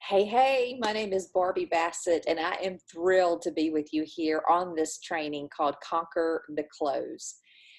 Hey, my name is Barbie Bassett, and I am thrilled to be with you here on this training called Conquer the Close.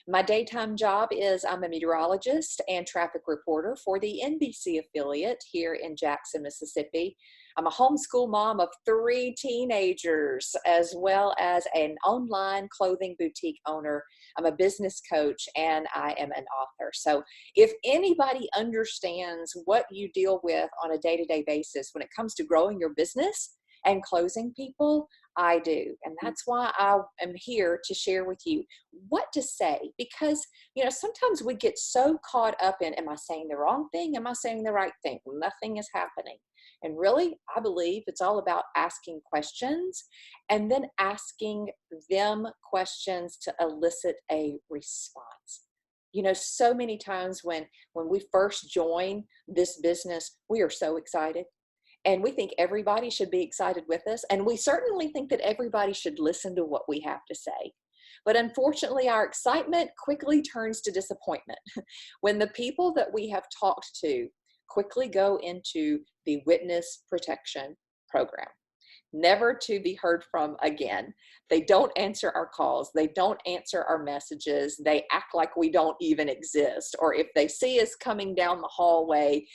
My daytime job is I'm a meteorologist and traffic reporter for the NBC affiliate here in Jackson, Mississippi. I'm a homeschool mom of three teenagers, as well as an online clothing boutique owner. I'm a business coach, and I am an author. So if anybody understands what you deal with on a day-to-day basis when it comes to growing your business and closing people, I do. And that's why I am here to share with you what to say, because sometimes we get so caught up in, am I saying the wrong thing? Am I saying the right thing? Nothing is happening. And really, I believe it's all about asking questions and then asking them questions to elicit a response. So many times when we first join this business, we are so excited, and we think everybody should be excited with us, and we certainly think that everybody should listen to what we have to say. But unfortunately, our excitement quickly turns to disappointment when the people that we have talked to quickly go into the witness protection program, never to be heard from again. They don't answer our calls. They don't answer our messages. They act like we don't even exist. Or if they see us coming down the hallway,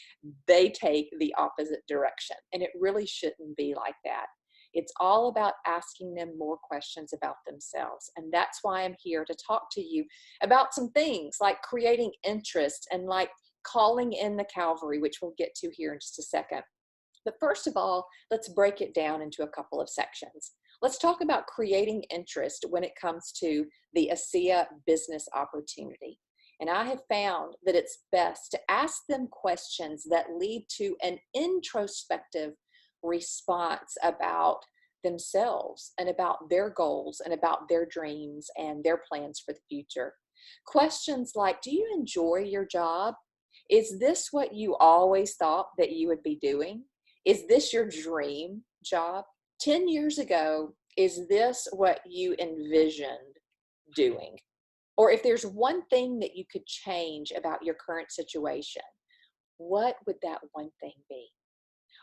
they take the opposite direction. And it really shouldn't be like that. It's all about asking them more questions about themselves. And that's why I'm here to talk to you about some things like creating interest and like calling in the cavalry, which we'll get to here in just a second. But first of all, let's break it down into a couple of sections. Let's talk about creating interest when it comes to the ASEA business opportunity. And I have found that it's best to ask them questions that lead to an introspective response about themselves and about their goals and about their dreams and their plans for the future. Questions like, do you enjoy your job? Is this what you always thought that you would be doing? Is this your dream job? 10 years ago, is this what you envisioned doing? Or if there's one thing that you could change about your current situation, what would that one thing be?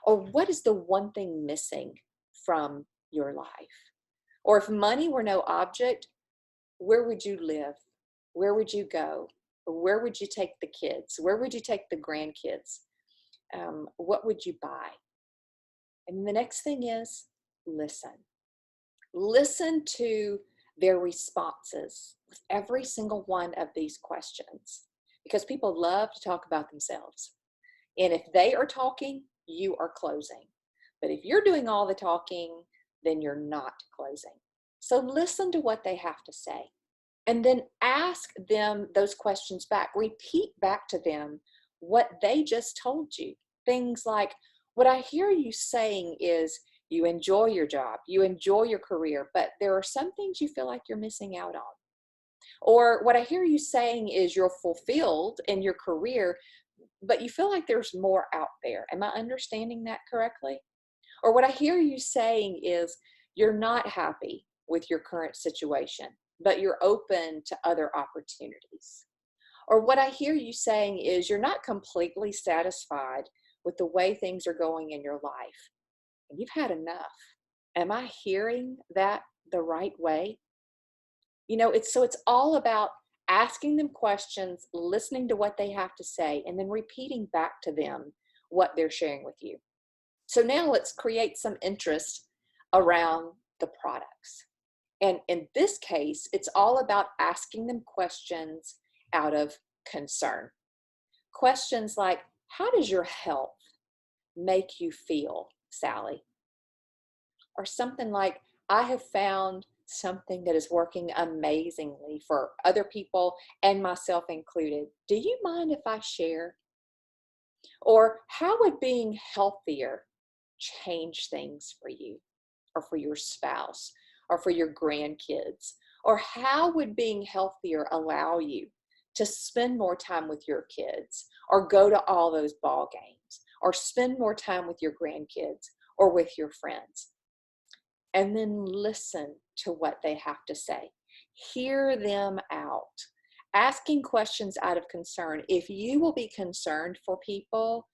Or what is the one thing missing from your life? Or if money were no object, where would you live? Where would you go? Where would you take the kids? Where would you take the grandkids? What would you buy? And the next thing is listen. Listen to their responses with every single one of these questions, because people love to talk about themselves. And if they are talking, you are closing. But if you're doing all the talking, then you're not closing. So listen to what they have to say. And then ask them those questions back. Repeat back to them what they just told you. Things like, what I hear you saying is you enjoy your job, you enjoy your career, but there are some things you feel like you're missing out on. Or what I hear you saying is you're fulfilled in your career, but you feel like there's more out there. Am I understanding that correctly? Or what I hear you saying is you're not happy with your current situation, but you're open to other opportunities. Or what I hear you saying is you're not completely satisfied with the way things are going in your life, and you've had enough. Am I hearing that the right way? It's all about asking them questions, listening to what they have to say, and then repeating back to them what they're sharing with you. So now let's create some interest around the products. And in this case, it's all about asking them questions out of concern. Questions like, how does your health make you feel, Sally? Or something like, I have found something that is working amazingly for other people and myself included. Do you mind if I share? Or how would being healthier change things for you or for your spouse or for your grandkids? Or how would being healthier allow you to spend more time with your kids or go to all those ball games or spend more time with your grandkids or with your friends? And then listen to what they have to say. Hear them out. Asking questions out of concern. If you will be concerned for people,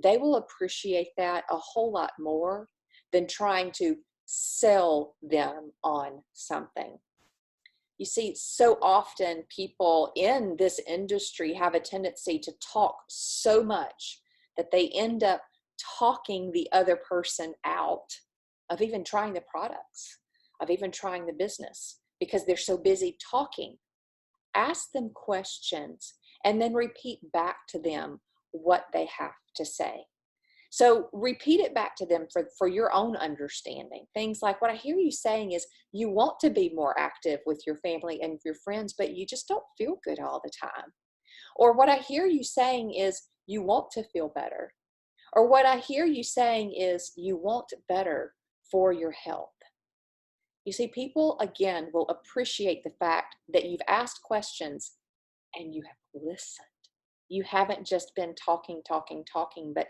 they will appreciate that a whole lot more than trying to sell them on something. You see, so often people in this industry have a tendency to talk so much that they end up talking the other person out of even trying the products, of even trying the business, because they're so busy talking. Ask them questions and then repeat back to them what they have to say. So repeat it back to them for your own understanding. Things like, what I hear you saying is you want to be more active with your family and your friends, but you just don't feel good all the time. Or what I hear you saying is you want to feel better. Or what I hear you saying is you want better for your health. You see, people, again, will appreciate the fact that you've asked questions and you have listened. You haven't just been talking, but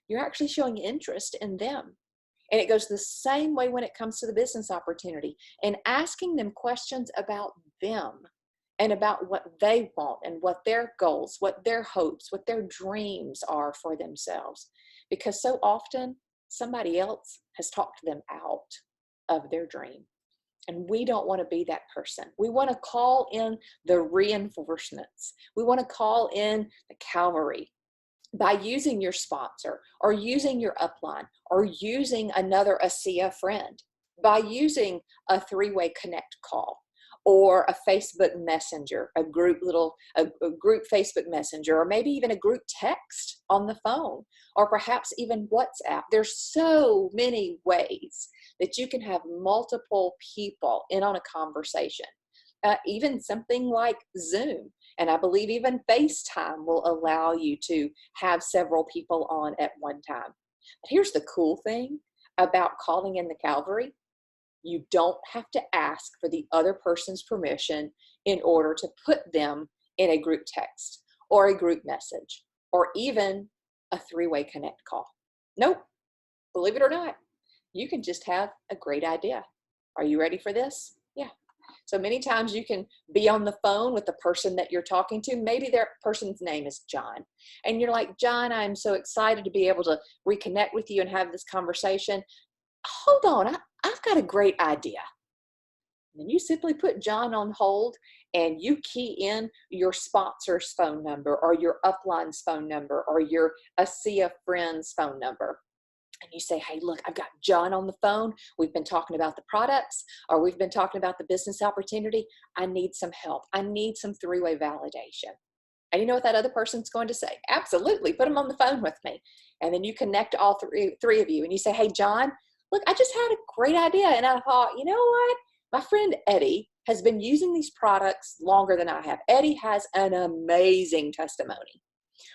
you're actually showing interest in them. And it goes the same way when it comes to the business opportunity and asking them questions about them and about what they want and what their goals, what their hopes, what their dreams are for themselves. Because so often somebody else has talked them out of their dream. And we don't want to be that person. We want to call in the reinforcements. We want to call in the cavalry by using your sponsor or using your upline or using another ASEA friend, by using a three-way connect call or a Facebook Messenger, a group Facebook Messenger, or maybe even a group text on the phone, or perhaps even WhatsApp. There's so many ways that you can have multiple people in on a conversation. Even something like Zoom, and I believe even FaceTime will allow you to have several people on at one time. But here's the cool thing about calling in the cavalry. You don't have to ask for the other person's permission in order to put them in a group text or a group message or even a three-way connect call. Nope, believe it or not, you can just have a great idea. Are you ready for this? Yeah. So many times you can be on the phone with the person that you're talking to. Maybe their person's name is John. And you're like, John, I'm so excited to be able to reconnect with you and have this conversation. Hold on, I've got a great idea. And then you simply put John on hold and you key in your sponsor's phone number or your upline's phone number or your ASEA friend's phone number. And you say, hey, look, I've got John on the phone. We've been talking about the products or we've been talking about the business opportunity. I need some help. I need some three-way validation. And you know what that other person's going to say? Absolutely, put them on the phone with me. And then you connect all three of you and you say, hey, John, look, I just had a great idea. And I thought, you know what? My friend Eddie has been using these products longer than I have. Eddie has an amazing testimony.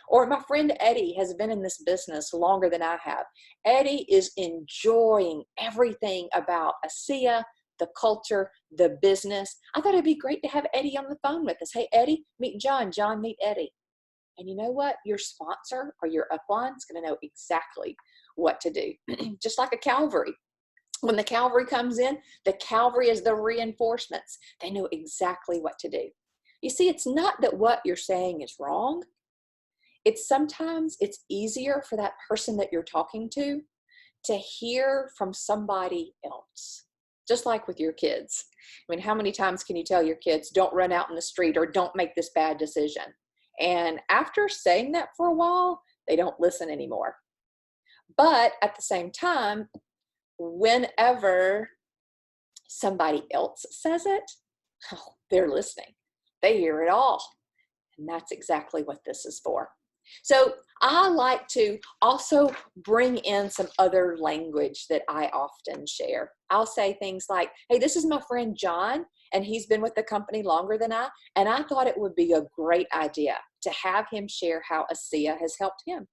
Or my friend Eddie has been in this business longer than I have. Eddie is enjoying everything about ASEA, the culture, the business. I thought it'd be great to have Eddie on the phone with us. Hey, Eddie, meet John. John, meet Eddie. And you know what? Your sponsor or your upline is going to know exactly what to do. Just like a cavalry. When the cavalry comes in, the cavalry is the reinforcements. They know exactly what to do. You see, it's not that what you're saying is wrong. Sometimes it's easier for that person that you're talking to hear from somebody else. Just like with your kids. I mean, how many times can you tell your kids, don't run out in the street or don't make this bad decision? And after saying that for a while, they don't listen anymore. But at the same time, whenever somebody else says it, oh, they're listening. They hear it all. And that's exactly what this is for. So I like to also bring in some other language that I often share. I'll say things like, hey, this is my friend John, and he's been with the company longer than I, and I thought it would be a great idea to have him share how ASEA has helped him.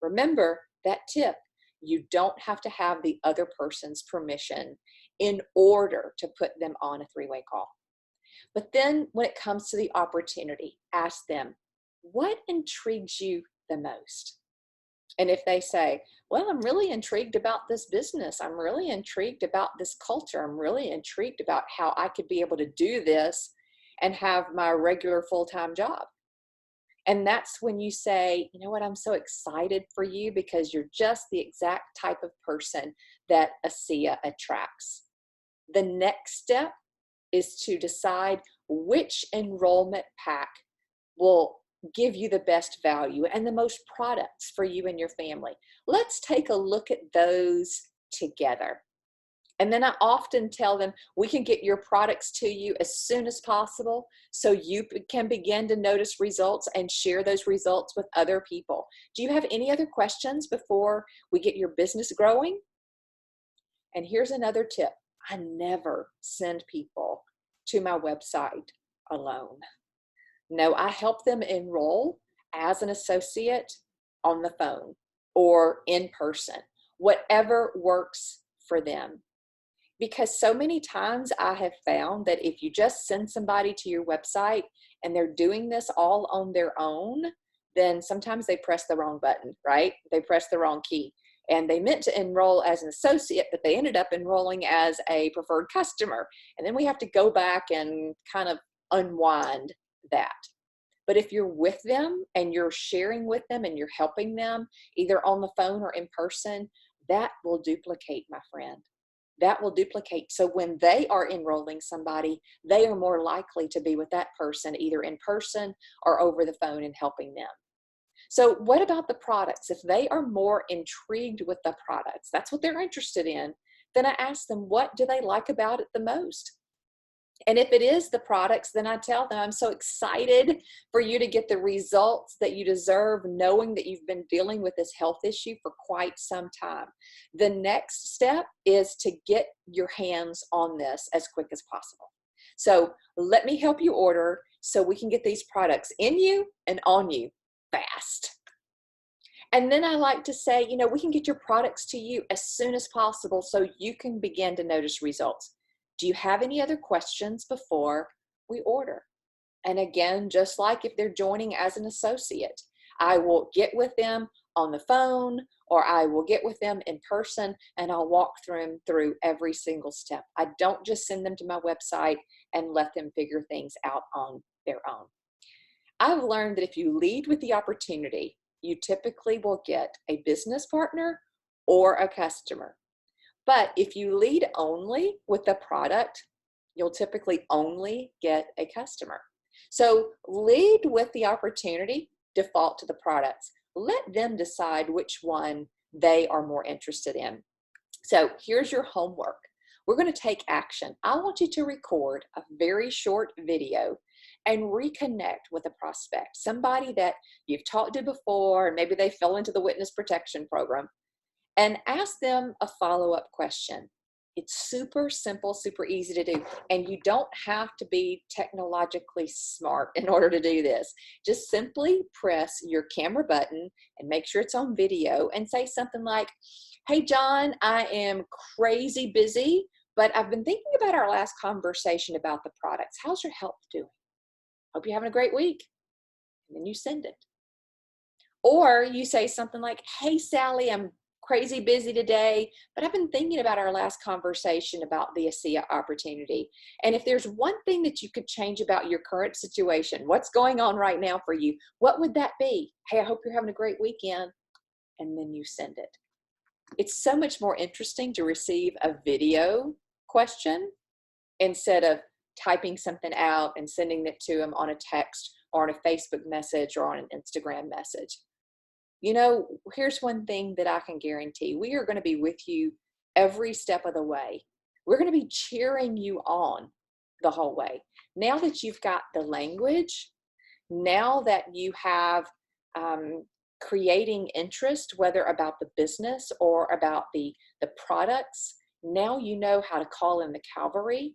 Remember that tip. You don't have to have the other person's permission in order to put them on a three-way call. But then when it comes to the opportunity, ask them, what intrigues you the most? And if they say, well, I'm really intrigued about this business. I'm really intrigued about this culture. I'm really intrigued about how I could be able to do this and have my regular full-time job. And that's when you say, you know what, I'm so excited for you because you're just the exact type of person that ASEA attracts. The next step is to decide which enrollment pack will give you the best value and the most products for you and your family. Let's take a look at those together. And then I often tell them, we can get your products to you as soon as possible so you can begin to notice results and share those results with other people. Do you have any other questions before we get your business growing? And here's another tip. I never send people to my website alone. No, I help them enroll as an associate on the phone or in person, whatever works for them. Because so many times I have found that if you just send somebody to your website and they're doing this all on their own, then sometimes they press the wrong button, right? They press the wrong key. And they meant to enroll as an associate, but they ended up enrolling as a preferred customer. And then we have to go back and kind of unwind that. But if you're with them and you're sharing with them and you're helping them either on the phone or in person, that will duplicate, my friend. That will duplicate. So when they are enrolling somebody, they are more likely to be with that person either in person or over the phone and helping them. So what about the products? If they are more intrigued with the products, that's what they're interested in, then I ask them, what do they like about it the most? And if it is the products, then I tell them, I'm so excited for you to get the results that you deserve, knowing that you've been dealing with this health issue for quite some time. The next step is to get your hands on this as quick as possible. So let me help you order so we can get these products in you and on you fast. And then I like to say, you know, we can get your products to you as soon as possible so you can begin to notice results. Do you have any other questions before we order? And again, just like if they're joining as an associate, I will get with them on the phone or I will get with them in person and I'll walk them through every single step. I don't just send them to my website and let them figure things out on their own. I've learned that if you lead with the opportunity, you typically will get a business partner or a customer. But if you lead only with the product, you'll typically only get a customer. So lead with the opportunity, default to the products. Let them decide which one they are more interested in. So here's your homework. We're going to take action. I want you to record a very short video and reconnect with a prospect, somebody that you've talked to before, and maybe they fell into the witness protection program, and ask them a follow-up question. It's super simple, super easy to do, and you don't have to be technologically smart in order to do this. Just simply press your camera button and make sure it's on video and say something like, hey, John, I am crazy busy, but I've been thinking about our last conversation about the products. How's your health doing? Hope you're having a great week. And then you send it. Or you say something like, hey, Sally, I'm crazy busy today, but I've been thinking about our last conversation about the ASEA opportunity. And if there's one thing that you could change about your current situation, what's going on right now for you, what would that be? Hey, I hope you're having a great weekend. And then you send it. It's so much more interesting to receive a video question instead of typing something out and sending it to them on a text or on a Facebook message or on an Instagram message. You know, here's one thing that I can guarantee. We are going to be with you every step of the way. We're going to be cheering you on the whole way. Now that you've got the language, now that you have creating interest, whether about the business or about the products, now you know how to call in the cavalry.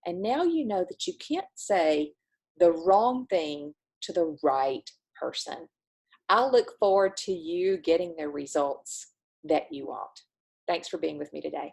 And now you know that you can't say the wrong thing to the right person. I look forward to you getting the results that you want. Thanks for being with me today.